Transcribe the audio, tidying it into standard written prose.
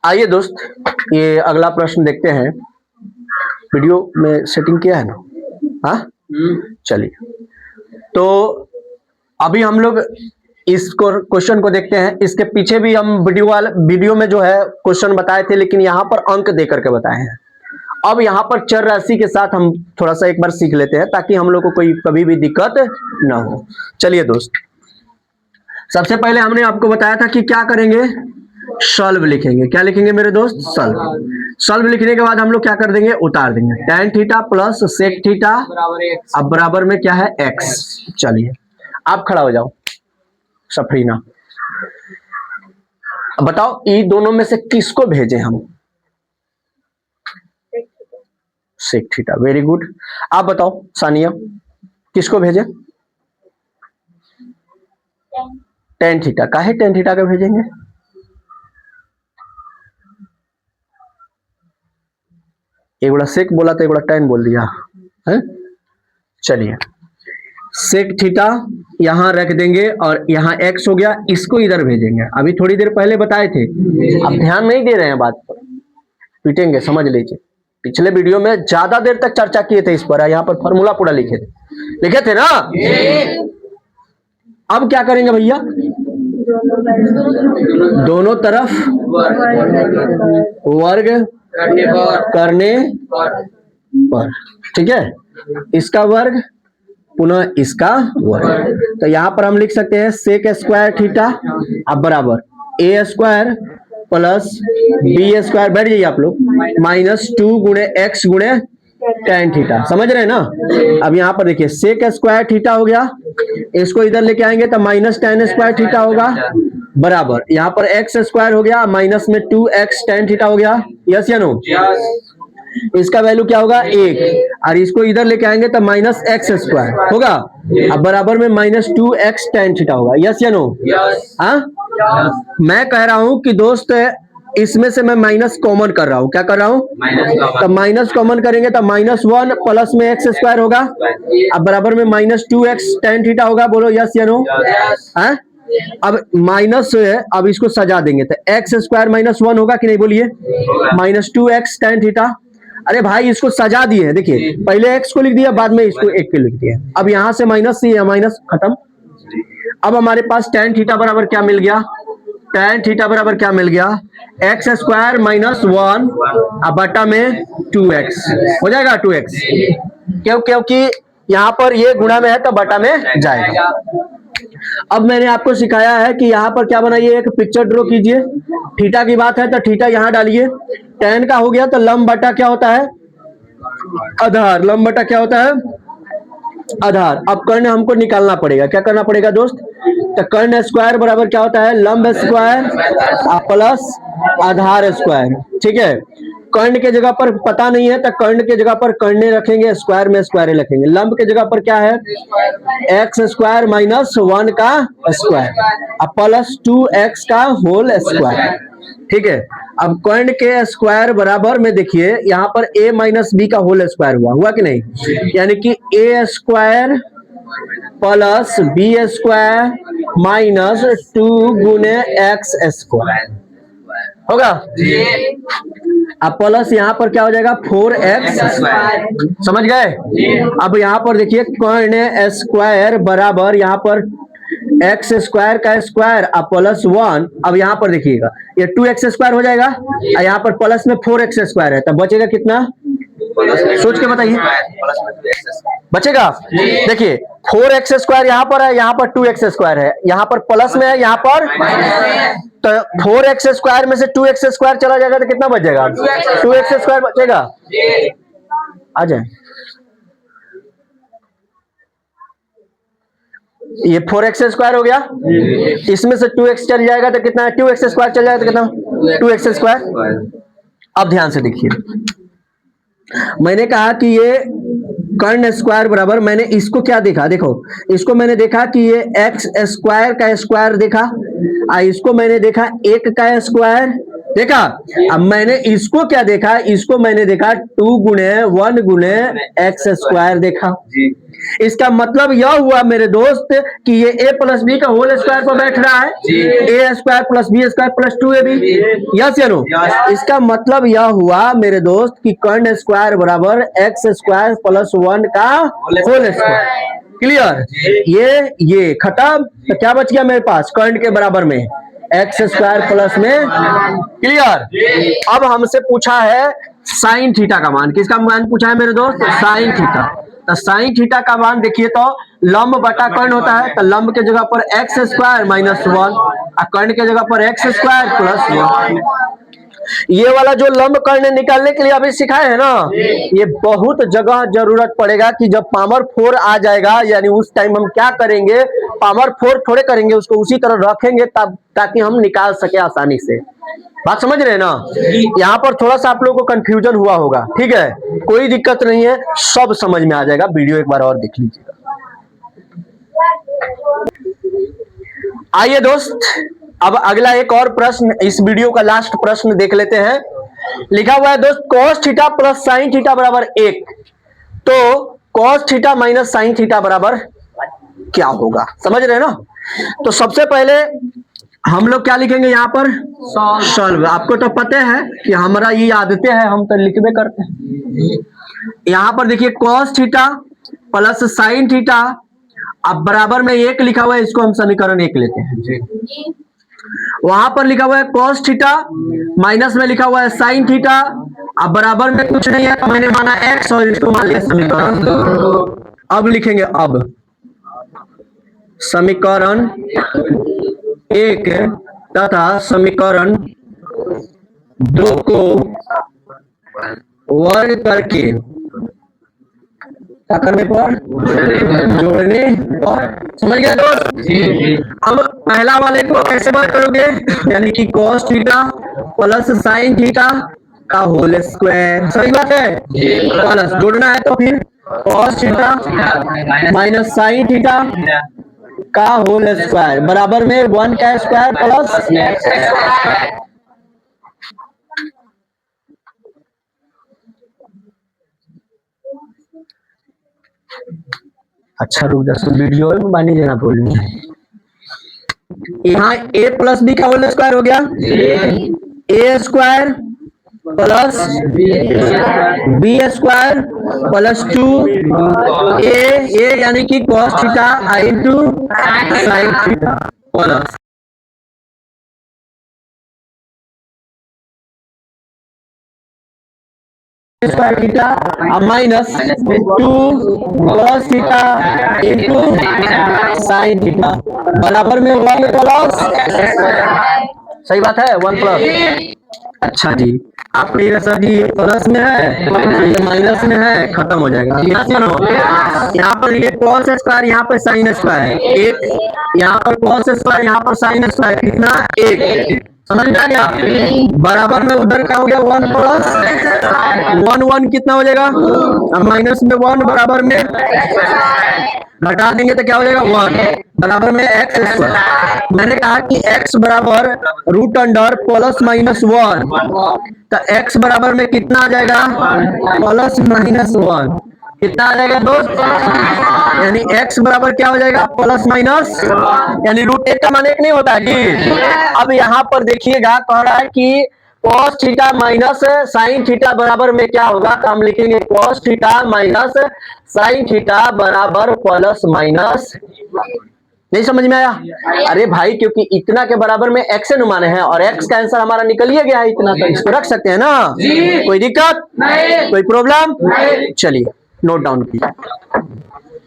आइए दोस्त, ये अगला प्रश्न देखते हैं। वीडियो में सेटिंग किया है ना? हाँ, चलिए। तो अभी हम लोग इस क्वेश्चन को देखते हैं। इसके पीछे भी हम वीडियो में जो है क्वेश्चन बताए थे, लेकिन यहाँ पर अंक दे करके बताए हैं। अब यहाँ पर चर राशि के साथ हम थोड़ा सा एक बार सीख लेते हैं, ताकि हम लोग को कोई कभी भी दिक्कत ना हो। चलिए दोस्त, सबसे पहले हमने आपको बताया था कि क्या करेंगे, सॉल्व लिखेंगे। क्या लिखेंगे मेरे दोस्त? सॉल्व। सॉल्व लिखने के बाद हम लोग क्या कर देंगे, उतार देंगे। tan theta plus sec theta अब बराबर में क्या है, x। चलिए आप खड़ा हो जाओ, सफरीना। अब बताओ ये दोनों में से किसको भेजें हम? sec theta. Very good. आप बताओ सानिया, किसको भेजें? tan theta. काहे tan थीटा का भेजेंगे? एक बड़ा सेक बोला तो एक बड़ा tan बोल दिया है। चलिए सेक थीटा यहां रख देंगे और यहां x हो गया, इसको इधर भेजेंगे। अभी थोड़ी देर पहले बताए थे, अब ध्यान नहीं दे रहे हैं बात पर, पीटेंगे, समझ लीजिए। पिछले वीडियो में ज्यादा देर तक चर्चा किए थे इस पर, यहाँ पर फॉर्मूला पूरा लिखे थे ना। अब क्या करेंगे भैया, दोनों तरफ वर्ग करने पर, ठीक है। इसका वर्ग पुनः इसका वर्ग, तो यहां पर हम लिख सकते हैं सेक स्क्वायर थीटा अब बराबर ए स्क्वायर प्लस बी स्क्वायर, बैठ जाइए आप लोग, माइनस 2 गुणे एक्स गुणे tan थीटा। समझ रहे हैं ना? अब यहाँ पर देखिए सेक स्क्वायर थीटा हो गया, इसको इधर लेके आएंगे तो माइनस tan स्क्वायर थीटा होगा, बराबर यहाँ पर एक्स स्क्वायर हो गया, माइनस में 2x tan थीटा हो गया। यस या नो? इसका वैल्यू क्या होगा, 1, और इसको इधर लेके आएंगे तो माइनस एक्स स्क्वायर होगा, अब बराबर में माइनस 2x tan थीटा होगा। यस या नो? हाँ, मैं कह रहा हूं कि दोस्त इसमें से मैं माइनस कॉमन कर रहा हूं। क्या कर रहा हूं? तो माइनस कॉमन करेंगे तो -1 प्लस में एक्स स्क्वायर होगा, अब बराबर में माइनस 2x tan थीटा होगा। बोलो यस या नो? हाँ, अब माइनस है, अब इसको सजा देंगे तो एक्स स्क्वायर माइनस 1 होगा कि नहीं? बोलिए, माइनस 2x tan थीटा। अरे भाई इसको सजा दिए हैं, देखिए पहले x को लिख दिया, बाद में इसको 1 के लिख दिया। अब यहां से माइनस से माइनस खत्म। अब हमारे पास tan थीटा बराबर क्या मिल गया, tan थीटा बराबर क्या मिल गया, एक्स स्क्वायर माइनस 1 अब बटा में 2x हो जाएगा, 2x, क्योंकि यहाँ पर ये गुणा में है तो बटा में जाएगा। अब मैंने आपको सिखाया है कि यहाँ पर क्या बनाइए, एक पिक्चर ड्रॉ कीजिए। थीटा की बात है तो थीटा यहाँ डालिए, tan का हो गया तो लंब बटा क्या होता है, आधार। लंब बटा क्या होता है, आधार। अब कर्ण हमको निकालना पड़ेगा। क्या करना पड़ेगा दोस्त, तो कर्ण स्क्वायर बराबर क्या होता है, लंब स्क्वायर प्लस आधार स्क्वायर, ठीक है। कर्ण के जगह पर पता नहीं है तो कर्ण के जगह पर कर्ण रखेंगे, स्क्वायर में स्क्वायर रखेंगे। लंब के जगह पर क्या है, एक्स स्क्वायर माइनस 1 का स्क्वायर अब प्लस 2x का होल स्क्वायर, ठीक है। अब कर्ण के स्क्वायर बराबर में देखिए यहाँ पर a माइनस बी का होल स्क्वायर हुआ कि नहीं, यानी कि a square plus B square minus 2 गुने एक्स स्क्वायर होगा। अब प्लस यहाँ पर क्या हो जाएगा, 4x स्क्वायर। समझ गए? अब यहाँ पर देखिए कर्ण स्क्वायर बराबर यहाँ पर एक्स स्क्वायर का स्क्वायर अब प्लस 1। अब यहाँ पर देखिएगा ये 2x स्क्वायर हो जाएगा, यहाँ पर प्लस में 4x स्क्वायर है, तब बचेगा कितना, सोच के बताइए, बचेगा। देखिए 4x स्क्वायर यहाँ पर है, यहाँ पर 2x स्क्वायर है, यहाँ पर प्लस में है, यहाँ पर तो 4x स्क्वायर में से 2x स्क्वायर चला जाएगा तो कितना बच जाएगा, 2x स्क्वायर बचेगा। आ जाए, ये 4x स्क्वायर हो गया, इसमें से 2x चल जाएगा तो कितना है, 2x स्क्वायर चल जाएगा तो कितना, 2x स्क्वायर। अब ध्यान से देखिए, मैंने कहा कि ये कर्ण स्क्वायर बराबर, मैंने इसको क्या देखा, देखो इसको मैंने देखा कि ये एक्स स्क्वायर का स्क्वायर देखा, इसको मैंने देखा 1 का स्क्वायर देखा। अब मैंने इसको क्या देखा, इसको मैंने देखा 2 गुणे 1 गुणे एक्स स्क्वायर देखा। इसका मतलब यह हुआ मेरे दोस्त कि ये a प्लस बी का होल स्क्वायर पर बैठ रहा है, A square plus B square plus 2ab। Yes या नो? इसका मतलब यह हुआ मेरे दोस्त कि कर्ण स्क्वायर बराबर एक्स स्क्वायर प्लस 1 का होल स्क्वायर। क्लियर? ये खत्म। तो क्या बच गया मेरे पास कर्ण के बराबर में एक्स स्क्वायर प्लस में। क्लियर? अब हमसे पूछा है साइन थीटा का मान। किसका मान पूछा है मेरे दोस्त? Sine theta. तो साइन थीटा का मान देखिए तो लंब बटा कर्ण होता है, तो लंब के जगह पर एक्स स्क्वायर माइनस 1 और कर्ण के जगह पर एक्स स्क्वायर प्लस 1। ये वाला जो लंब कर्ण निकालने के लिए अभी सिखाए हैं ना, ये बहुत जगह जरूरत पड़ेगा कि जब पावर 4 आ जाएगा, यानी उस टाइम हम क्या करेंगे, पावर 4 थोड़े करेंगे, उसको उसी तरह रखेंगे तब ताकि हम निकाल सके आसानी से। बात समझ रहे हैं ना? यहाँ पर थोड़ा सा आप लोगों को कंफ्यूजन हुआ होगा, ठीक है, कोई दिक्कत नहीं है, सब समझ में आ जाएगा। वीडियो एक बार और देख लीजिएगा। आइए दोस्त, अब अगला एक और प्रश्न, इस वीडियो का लास्ट प्रश्न देख लेते हैं। लिखा हुआ है दोस्त cos theta plus sign theta बराबर 1, तो cos theta minus sign theta बराबर क्या होगा? समझ रहे हैं ना? तो सबसे पहले हम लोग क्या लिखेंगे यहाँ पर? सॉल्व। आपको तो पता है कि हमारा ये आदतें है, हम तो लिखबे करते हैं। यहाँ पर देखिए cos theta plus sine theta, अब बराबर में 1 लिखा हुआ है, इसको हम समीकरण 1 लेते हैं। वहां पर लिखा हुआ है cos थीटा, माइनस में लिखा हुआ है साइन थीटा, अब बराबर में कुछ नहीं है तो मैंने माना x और इसको मान लिया समीकरण। अब लिखेंगे, अब समीकरण 1 तथा समीकरण 2 को वर्ग करके क्या करने पर? जोड़ने पर। समझ गए दोस्त? अब पहला वाले को कैसे बात करोगे, यानी कि cos theta plus sine theta का होल स्क्वायर। सही बात है? प्लस जोड़ना है तो फिर cos theta minus sine theta का होल स्क्वायर बराबर में 1 का स्क्वायर प्लस। अच्छा रुक जा, वीडियो में बानी देना बोलनी है। यहाँ a प्लस बी का होल स्क्वायर हो गया, a square plus B square plus 2a यानी कि cos theta into sine theta plus square theta minus 2 cos theta into sine theta बराबर में 1 प्लस। सही बात है, 1 प्लस। अच्छा जी, आप कहिएगा सर जी ये प्लस में है ये माइनस में है, खत्म हो जाएगा। यहाँ पर ये cos स्क्वायर, यहाँ पर साइन स्क्वायर, एक यहाँ पर cos स्क्वायर, यहाँ पर साइन स्क्वायर, कितना? 1। समझ में आ गया? बराबर में उधर का हो गया 1 प्लस 1 कितना हो जाएगा? माइनस में 1 बराबर में घटा देंगे तो क्या हो जाएगा? 1 बराबर में एक्स स्क्वायर। मैंने कहा कि x बराबर रूट अंडर प्लस माइनस 1, तो x बराबर में कितना आ जाएगा? Plus minus 1। कितना आ जाएगा दोस्त? यानी x बराबर क्या हो जाएगा? प्लस माइनस, यानी रूट 1 का मान 1 नहीं होता है जी। अब यहाँ पर देखिएगा, कह रहा है कि cos theta minus sign theta बराबर में क्या होगा, तो हम लिखेंगे cos theta minus sign theta बराबर प्लस माइनस। नहीं समझ में आया? अरे भाई, क्योंकि इतना के बराबर में x से माने हैं और x का आंसर हमारा निकल ही गया है इतना, तो इसको रख सकते हैं ना? कोई दिक्कत? कोई प्रॉब्लम? चलिए नोट डाउन कीजिए।